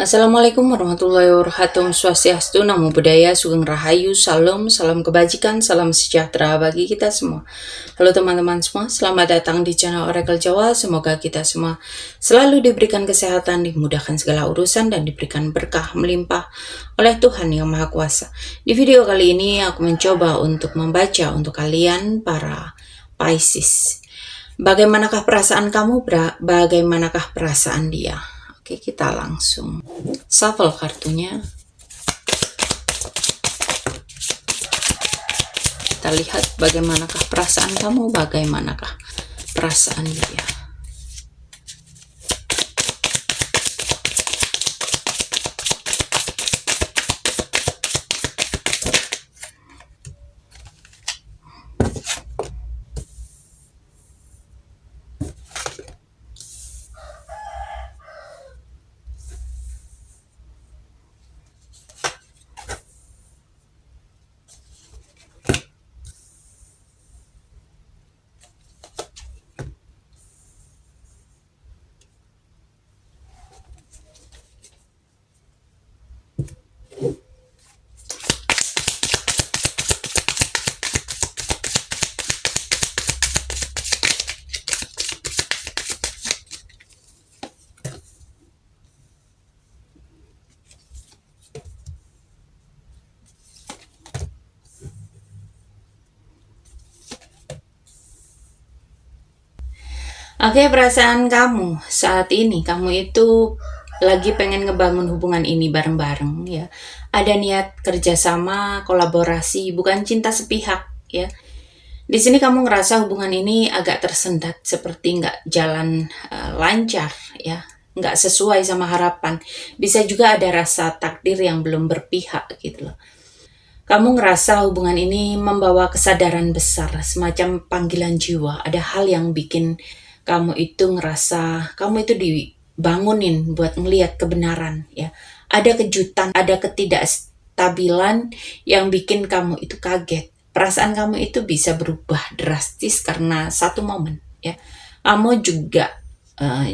Assalamualaikum warahmatullahi wabarakatuh. Swastiastu, Namo Buddhaya, Sugeng Rahayu, Salam, salam kebajikan, salam sejahtera bagi kita semua. Halo teman-teman semua, selamat datang di channel Oracle Jawa. Semoga kita semua selalu diberikan kesehatan, dimudahkan segala urusan, dan diberikan berkah melimpah oleh Tuhan Yang Maha Kuasa. Di video kali ini aku mencoba untuk membaca untuk kalian para Pisces. Bagaimanakah perasaan kamu? Bagaimanakah perasaan dia? Oke, kita langsung shuffle kartunya. Kita lihat bagaimanakah perasaan kamu, bagaimanakah perasaan dia. Oke, perasaan kamu saat ini, kamu itu lagi pengen ngebangun hubungan ini bareng-bareng ya. Ada niat kerjasama, kolaborasi, bukan cinta sepihak ya. Di sini kamu ngerasa hubungan ini agak tersendat, seperti nggak jalan lancar ya, nggak sesuai sama harapan. Bisa juga ada rasa takdir yang belum berpihak gitu loh. Kamu ngerasa hubungan ini membawa kesadaran besar, semacam panggilan jiwa. Ada hal yang bikin kamu itu ngerasa, kamu itu dibangunin buat ngelihat kebenaran ya. Ada kejutan, ada ketidakstabilan yang bikin kamu itu kaget. Perasaan kamu itu bisa berubah drastis karena satu momen ya. Kamu juga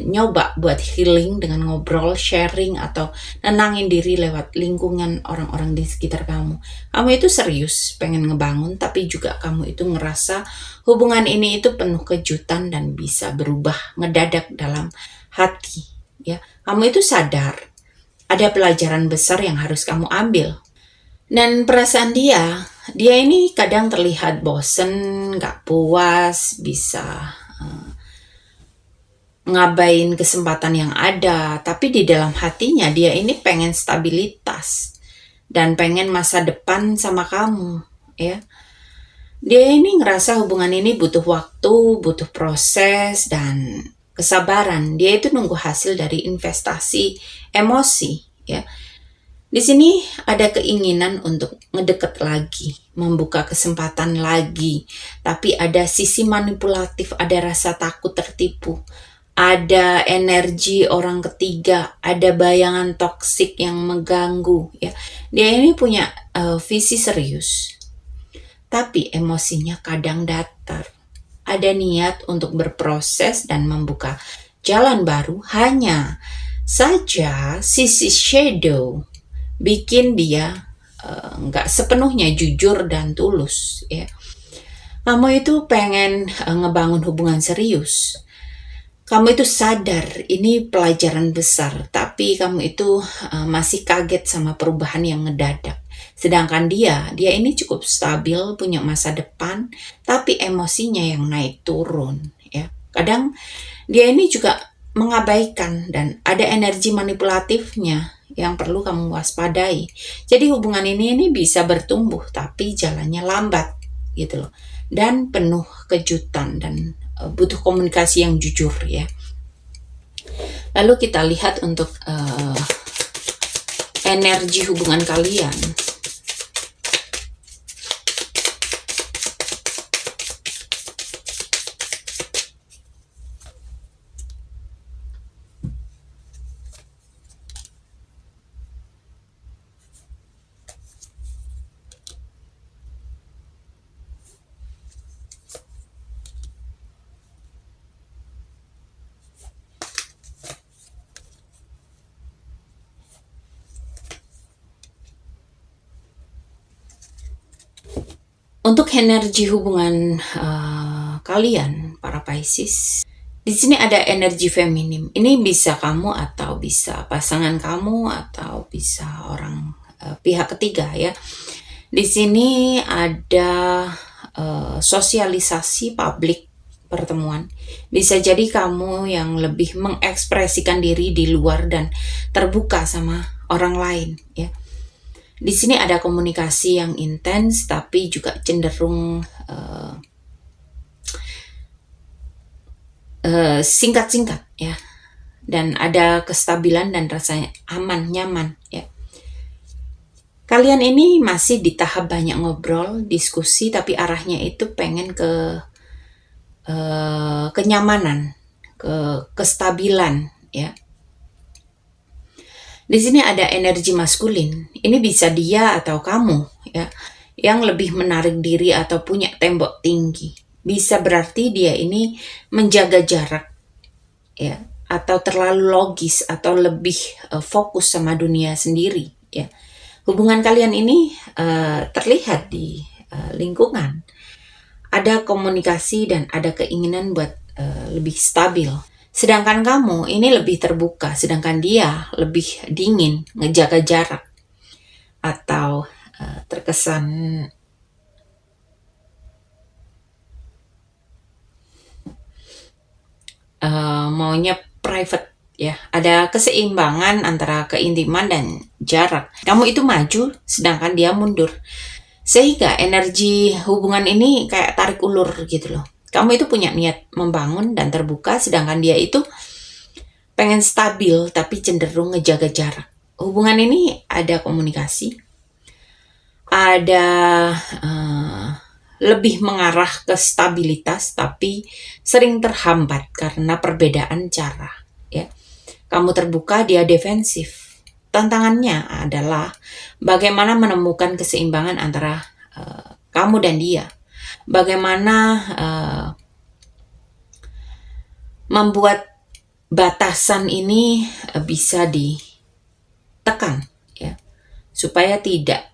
nyoba buat healing dengan ngobrol, sharing, atau nenangin diri lewat lingkungan orang-orang di sekitar kamu. Kamu itu serius pengen ngebangun, tapi juga kamu itu ngerasa hubungan ini itu penuh kejutan dan bisa berubah ngedadak dalam hati ya. Kamu itu sadar ada pelajaran besar yang harus kamu ambil. Dan perasaan dia ini kadang terlihat bosen, gak puas, bisa ngabain kesempatan yang ada, tapi di dalam hatinya dia ini pengen stabilitas dan pengen masa depan sama kamu ya. Dia ini ngerasa hubungan ini butuh waktu, butuh proses dan kesabaran. Dia itu nunggu hasil dari investasi emosi ya. Di sini ada keinginan untuk ngedeket lagi, membuka kesempatan lagi, tapi ada sisi manipulatif, ada rasa takut tertipu, ada energi orang ketiga, ada bayangan toksik yang mengganggu ya. Dia ini punya visi serius, tapi emosinya kadang datar. Ada niat untuk berproses dan membuka jalan baru, hanya saja sisi shadow bikin dia nggak sepenuhnya jujur dan tulus ya. Kamu itu pengen ngebangun hubungan serius. Kamu itu sadar ini pelajaran besar, tapi kamu itu masih kaget sama perubahan yang ngedadak. Sedangkan dia ini cukup stabil, punya masa depan, tapi emosinya yang naik turun ya. Kadang dia ini juga mengabaikan dan ada energi manipulatifnya yang perlu kamu waspadai. Jadi hubungan ini bisa bertumbuh tapi jalannya lambat gitu loh. Dan penuh kejutan dan butuh komunikasi yang jujur ya. Lalu kita lihat untuk energi hubungan kalian. Untuk energi hubungan kalian, para Pisces, di sini ada energi feminim. Ini bisa kamu atau bisa pasangan kamu atau bisa orang pihak ketiga ya. Di sini ada sosialisasi publik pertemuan. Bisa jadi kamu yang lebih mengekspresikan diri di luar dan terbuka sama orang lain ya. Di sini ada komunikasi yang intens tapi juga cenderung singkat-singkat ya. Dan ada kestabilan dan rasanya aman, nyaman ya. Kalian ini masih di tahap banyak ngobrol, diskusi, tapi arahnya itu pengen ke kenyamanan, kestabilan ya. Di sini ada energi maskulin. Ini bisa dia atau kamu ya, yang lebih menarik diri atau punya tembok tinggi. Bisa berarti dia ini menjaga jarak ya, atau terlalu logis atau lebih fokus sama dunia sendiri ya. Hubungan kalian ini terlihat di lingkungan. Ada komunikasi dan ada keinginan buat lebih stabil. Sedangkan kamu ini lebih terbuka, sedangkan dia lebih dingin, ngejaga jarak. Atau terkesan maunya private ya. Ada keseimbangan antara keintiman dan jarak. Kamu itu maju, sedangkan dia mundur. Sehingga energi hubungan ini kayak tarik ulur gitu loh. Kamu itu punya niat membangun dan terbuka, sedangkan dia itu pengen stabil tapi cenderung ngejaga jarak. Hubungan ini ada komunikasi, ada lebih mengarah ke stabilitas tapi sering terhambat karena perbedaan cara ya. Kamu terbuka, dia defensif. Tantangannya adalah bagaimana menemukan keseimbangan antara kamu dan dia. Bagaimana membuat batasan ini bisa ditekan ya, supaya tidak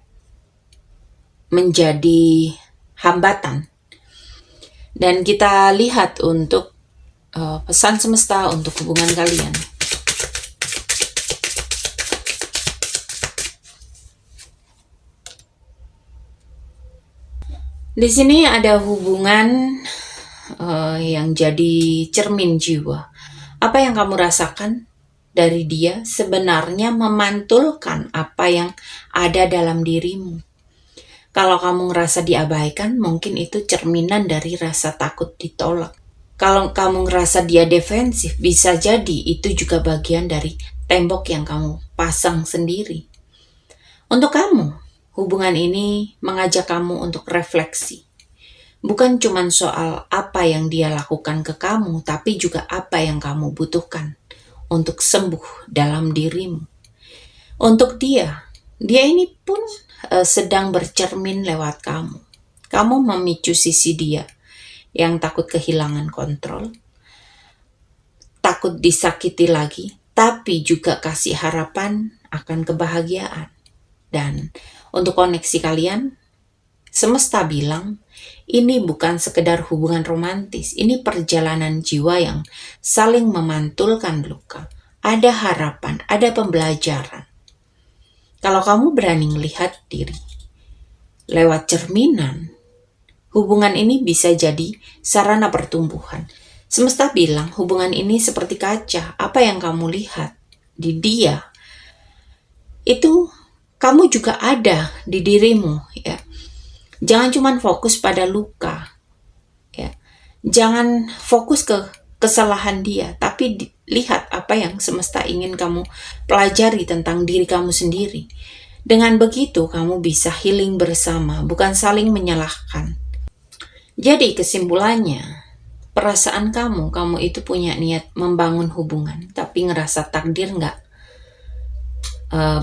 menjadi hambatan. Dan kita lihat untuk pesan semesta untuk hubungan kalian. Di sini ada hubungan yang jadi cermin jiwa. Apa yang kamu rasakan dari dia sebenarnya memantulkan apa yang ada dalam dirimu. Kalau kamu ngerasa diabaikan, mungkin itu cerminan dari rasa takut ditolak. Kalau kamu ngerasa dia defensif, bisa jadi itu juga bagian dari tembok yang kamu pasang sendiri. Untuk kamu, hubungan ini mengajak kamu untuk refleksi. Bukan cuma soal apa yang dia lakukan ke kamu, tapi juga apa yang kamu butuhkan untuk sembuh dalam dirimu. Untuk dia ini pun sedang bercermin lewat kamu. Kamu memicu sisi dia yang takut kehilangan kontrol, takut disakiti lagi, tapi juga kasih harapan akan kebahagiaan. Dan untuk koneksi kalian, semesta bilang, ini bukan sekedar hubungan romantis, ini perjalanan jiwa yang saling memantulkan luka. Ada harapan, ada pembelajaran. Kalau kamu berani melihat diri lewat cerminan, hubungan ini bisa jadi sarana pertumbuhan. Semesta bilang hubungan ini seperti kaca. Apa yang kamu lihat di dia, itu kamu juga ada di dirimu ya. Jangan cuma fokus pada luka ya. Jangan fokus ke kesalahan dia, tapi lihat apa yang semesta ingin kamu pelajari tentang diri kamu sendiri. Dengan begitu kamu bisa healing bersama, bukan saling menyalahkan. Jadi kesimpulannya, perasaan kamu itu punya niat membangun hubungan, tapi ngerasa takdir nggak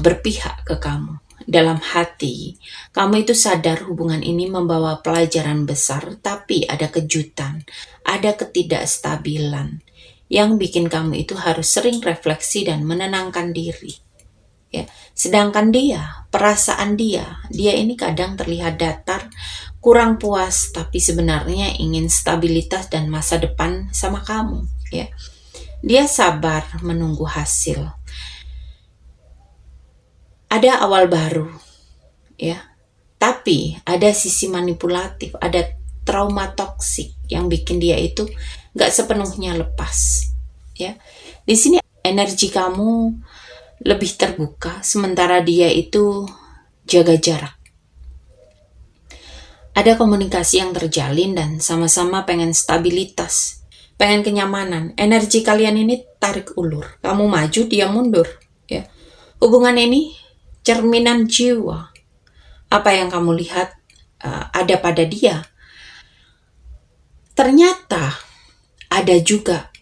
berpihak ke kamu. Dalam hati, kamu itu sadar hubungan ini membawa pelajaran besar, tapi ada kejutan, ada ketidakstabilan yang bikin kamu itu harus sering refleksi dan menenangkan diri. Ya. Sedangkan dia, perasaan dia ini kadang terlihat datar, kurang puas, tapi sebenarnya ingin stabilitas dan masa depan sama kamu, ya. Dia sabar menunggu hasil. Ada awal baru, ya. Tapi ada sisi manipulatif, ada trauma toksik yang bikin dia itu gak sepenuhnya lepas, ya. Di sini energi kamu lebih terbuka, sementara dia itu jaga jarak. Ada komunikasi yang terjalin dan sama-sama pengen stabilitas, pengen kenyamanan. Energi kalian ini tarik ulur. Kamu maju, dia mundur, ya. Hubungan ini cerminan jiwa. Apa yang kamu lihat ada pada dia. Ternyata ada juga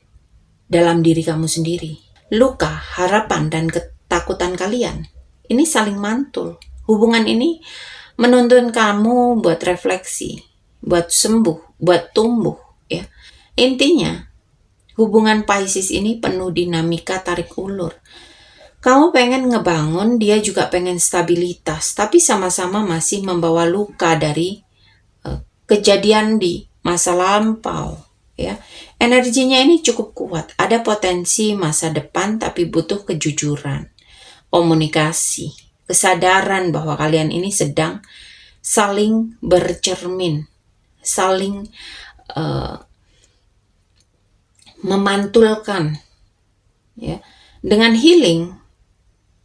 dalam diri kamu sendiri. Luka, harapan, dan ketakutan kalian ini saling mantul. Hubungan ini menuntun kamu buat refleksi, buat sembuh, buat tumbuh, ya. Intinya, hubungan Pisces ini penuh dinamika tarik ulur. Kamu pengen ngebangun, dia juga pengen stabilitas, tapi sama-sama masih membawa luka dari kejadian di masa lampau, ya. Energinya ini cukup kuat, ada potensi masa depan, tapi butuh kejujuran, komunikasi, kesadaran bahwa kalian ini sedang saling bercermin, saling memantulkan, ya. Dengan healing,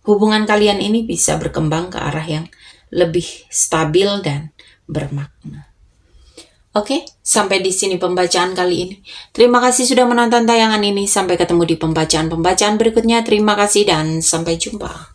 hubungan kalian ini bisa berkembang ke arah yang lebih stabil dan bermakna. Oke, sampai di sini pembacaan kali ini. Terima kasih sudah menonton tayangan ini. Sampai ketemu di pembacaan-pembacaan berikutnya. Terima kasih dan sampai jumpa.